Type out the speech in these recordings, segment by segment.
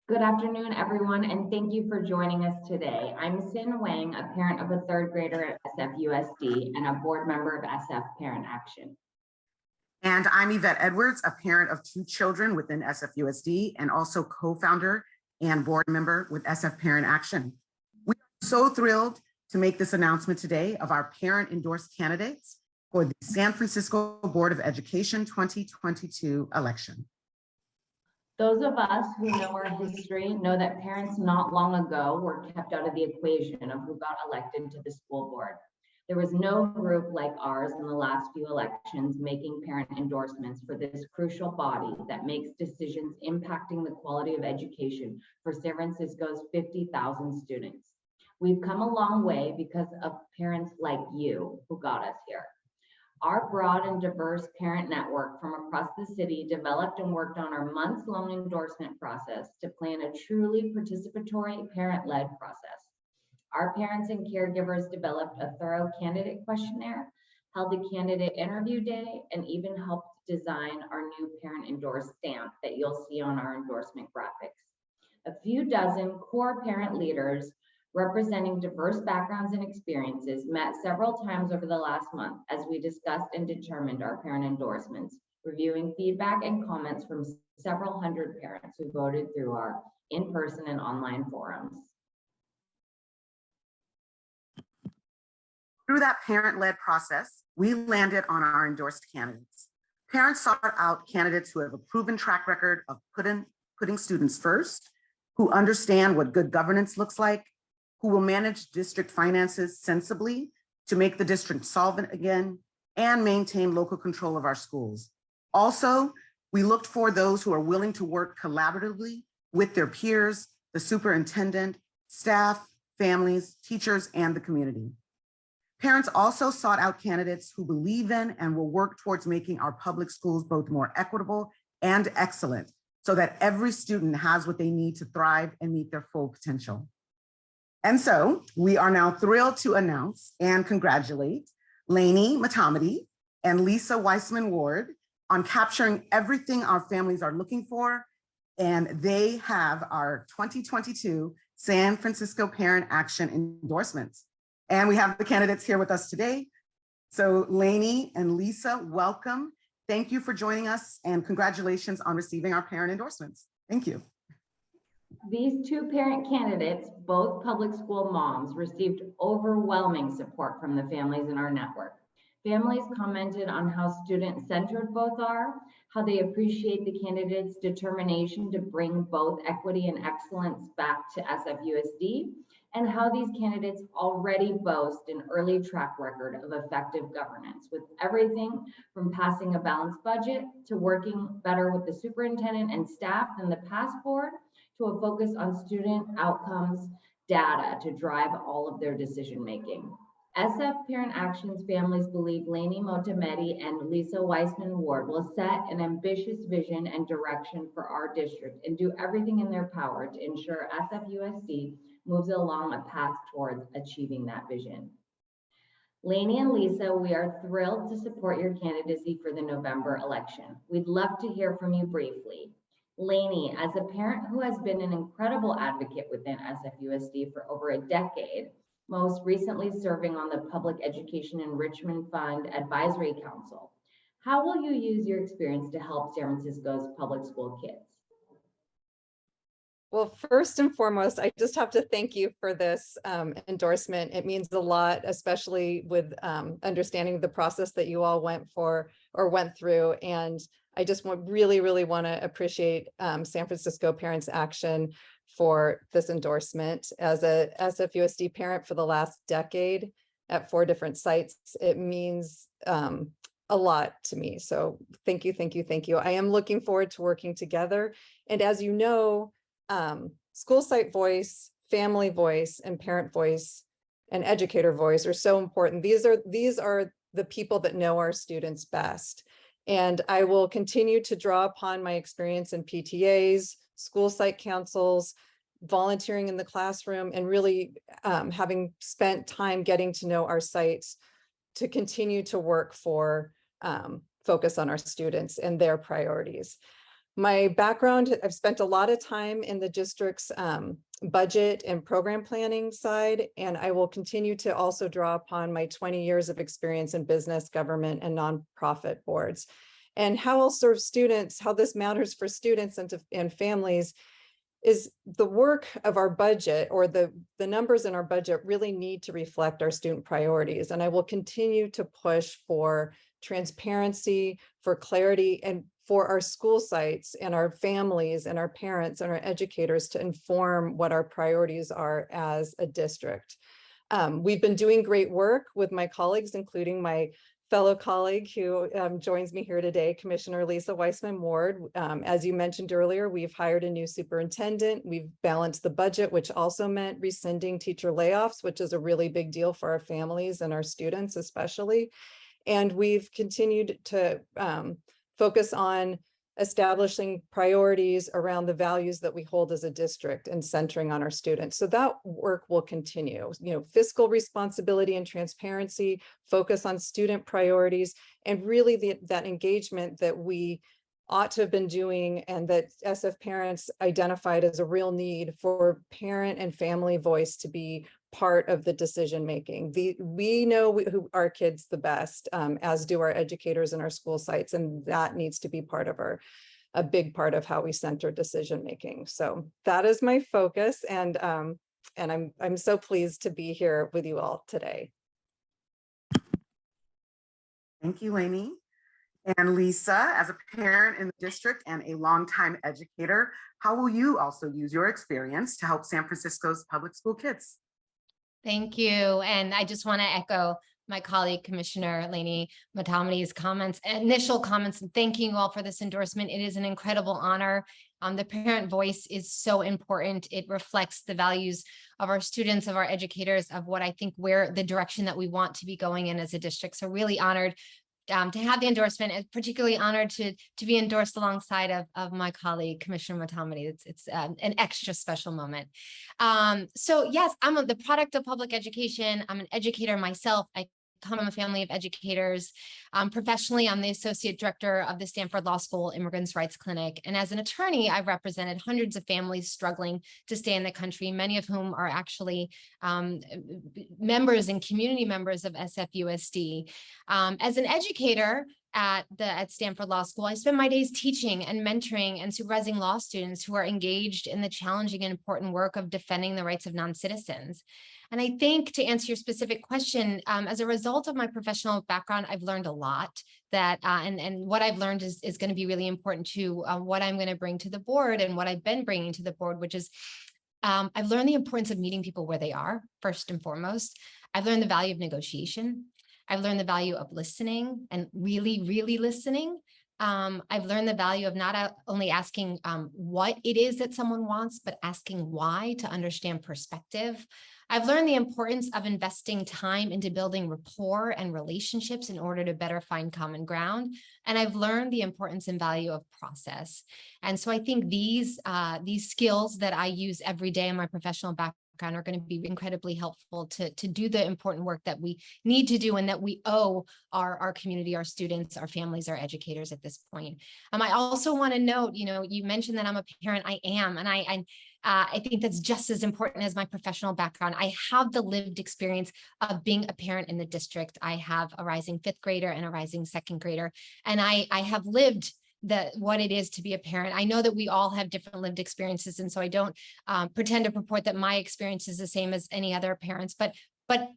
Good afternoon, everyone, and thank you for joining us today. I'm Sin Wang, a parent of a third grader at SFUSD and a board member of SF Parent Action. And I'm Yvette Edwards, a parent of 2 children within SFUSD and also co-founder and board member with SF Parent Action. We are so thrilled to make this announcement today of our parent endorsed candidates for the San Francisco Board of Education 2022 election. Those of us who know our history know that parents not long ago were kept out of the equation of who got elected to the school board. There was no group like ours in the last few elections making parent endorsements for this crucial body that makes decisions impacting the quality of education for San Francisco's 50,000 students. We've come a long way because of parents like you who got us here. Our broad and diverse parent network from across the city developed and worked on our months-long endorsement process to plan a truly participatory parent-led process. Our parents and caregivers developed a thorough candidate questionnaire, held a candidate interview day, and even helped design our new parent endorsed stamp that you'll see on our endorsement graphics. A few dozen core parent leaders representing diverse backgrounds and experiences met several times over the last month as we discussed and determined our parent endorsements, reviewing feedback and comments from several hundred parents who voted through our in-person and online forums. Through that parent-led process, we landed on our endorsed candidates. Parents sought out candidates who have a proven track record of putting students first, who understand what good governance looks like, who will manage district finances sensibly to make the district solvent again and maintain local control of our schools. Also, we looked for those who are willing to work collaboratively with their peers, the superintendent, staff, families, teachers, and the community. Parents also sought out candidates who believe in and will work towards making our public schools both more equitable and excellent so that every student has what they need to thrive and meet their full potential. And so we are now thrilled to announce and congratulate Lainey Matamati and Lisa Weissman Ward on capturing everything our families are looking for. And they have our 2022 San Francisco Parent Action endorsements. And we have the candidates here with us today. So Lainey and Lisa, welcome. Thank you for joining us and congratulations on receiving our parent endorsements. Thank you. These 2 parent candidates, both public school moms, received overwhelming support from the families in our network. Families commented on how student-centered both are, how they appreciate the candidates' determination to bring both equity and excellence back to SFUSD, and how these candidates already boast an early track record of effective governance, with everything from passing a balanced budget to working better with the superintendent and staff than the past board, to a focus on student outcomes data to drive all of their decision-making. SF Parent Action's families believe Lainey Motamedi and Lisa Weissman Ward will set an ambitious vision and direction for our district and do everything in their power to ensure SFUSD moves along a path towards achieving that vision. Lainey and Lisa, we are thrilled to support your candidacy for the November election. We'd love to hear from you briefly. Lainey, as a parent who has been an incredible advocate within SFUSD for over a decade, most recently serving on the Public Education Enrichment Fund Advisory Council, how will you use your experience to help San Francisco's public school kids? Well, first and foremost, I just have to thank you for this endorsement. It means a lot, especially with understanding the process that you all went through. And I just really want to appreciate San Francisco Parents Action for this endorsement. As a SFUSD parent for the last decade at 4 different sites, it means a lot to me. So thank you. I am looking forward to working together. And as you know, school site voice, family voice, and parent voice and educator voice are so important. These are the people that know our students best. And I will continue to draw upon my experience in PTAs, school site councils, volunteering in the classroom, and really having spent time getting to know our sites to continue to work for focus on our students and their priorities. My background, I've spent a lot of time in the district's budget and program planning side, and I will continue to also draw upon my 20 years of experience in business, government, and nonprofit boards. And how I'll serve students, how this matters for students and families is the work of our budget, or the numbers in our budget really need to reflect our student priorities. And I will continue to push for transparency, for clarity, and for our school sites and our families and our parents and our educators to inform what our priorities are as a district. We've been doing great work with my colleagues, including my fellow colleague who joins me here today, Commissioner Lisa Weissman-Ward. As you mentioned earlier, we've hired a new superintendent. We've balanced the budget, which also meant rescinding teacher layoffs, which is a really big deal for our families and our students especially. And we've continued to focus on establishing priorities around the values that we hold as a district and centering on our students. So that work will continue, fiscal responsibility and transparency, focus on student priorities, and really that engagement that we ought to have been doing and that SF parents identified as a real need for parent and family voice to be part of the decision making. We know who our kids the best, as do our educators and our school sites, and that needs to be part of a big part of how we center decision making. So that is my focus, and I'm so pleased to be here with you all today. Thank you, Lainey. And Lisa, as a parent in the district and a longtime educator, how will you also use your experience to help San Francisco's public school kids? Thank you. And I just want to echo my colleague, Commissioner Lainey Matamani's initial comments, and thanking you all for this endorsement. It is an incredible honor. The parent voice is so important. It reflects the values of our students, of our educators, of what I think where the direction that we want to be going in as a district. So really honored to have the endorsement, and particularly honored to be endorsed alongside of my colleague, Commissioner Matamani. It's an extra special moment. So yes, I'm the product of public education. I'm an educator myself. I come from a family of educators. Professionally, I'm the associate director of the Stanford Law School Immigrants' Rights Clinic. And as an attorney, I've represented hundreds of families struggling to stay in the country, many of whom are actually members and community members of SFUSD. As an educator at Stanford Law School, I spend my days teaching and mentoring and supervising law students who are engaged in the challenging and important work of defending the rights of non-citizens. And I think, to answer your specific question, as a result of my professional background, I've learned a lot that, and what I've learned is going to be really important to what I'm going to bring to the board and what I've been bringing to the board, which is I've learned the importance of meeting people where they are, first and foremost. I've learned the value of negotiation. I've learned the value of listening and really, really listening. I've learned the value of not only asking what it is that someone wants, but asking why, to understand perspective. I've learned the importance of investing time into building rapport and relationships in order to better find common ground. And I've learned the importance and value of process. And so I think these skills that I use every day in my professional background are going to be incredibly helpful to do the important work that we need to do and that we owe our community, our students, our families, our educators at this point. I also want to note, you mentioned that I'm a parent. I am, and I think that's just as important as my professional background. I have the lived experience of being a parent in the district. I have a rising 5th grader and a rising 2nd grader, and I have lived what it is to be a parent. I know that we all have different lived experiences, and so I don't pretend to purport that my experience is the same as any other parents, but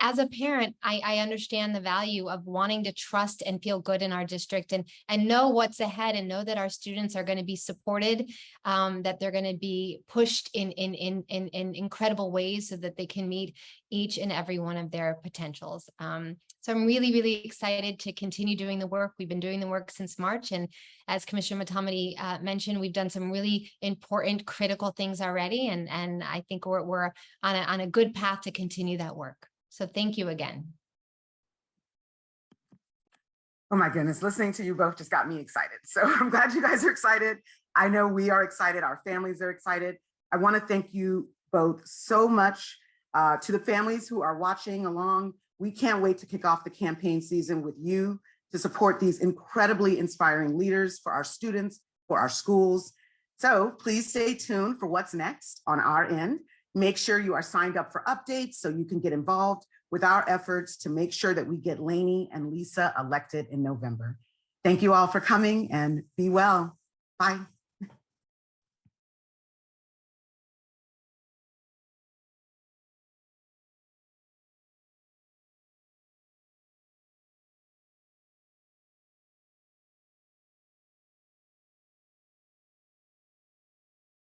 as a parent, I understand the value of wanting to trust and feel good in our district and know what's ahead, and know that our students are going to be supported, that they're going to be pushed in incredible ways so that they can meet each and every one of their potentials. So I'm really, really excited to continue doing the work. We've been doing the work since March. And as Commissioner Matamani mentioned, we've done some really important, critical things already. And I think we're on a good path to continue that work. So thank you again. Oh my goodness, listening to you both just got me excited. So I'm glad you guys are excited. I know we are excited. Our families are excited. I want to thank you both so much. To the families who are watching along, we can't wait to kick off the campaign season with you to support these incredibly inspiring leaders for our students for our schools. So please stay tuned for what's next on our end. Make sure you are signed up for updates so you can get involved with our efforts to make sure that we get Lainey and Lisa elected in November. Thank you all for coming and be well. Bye.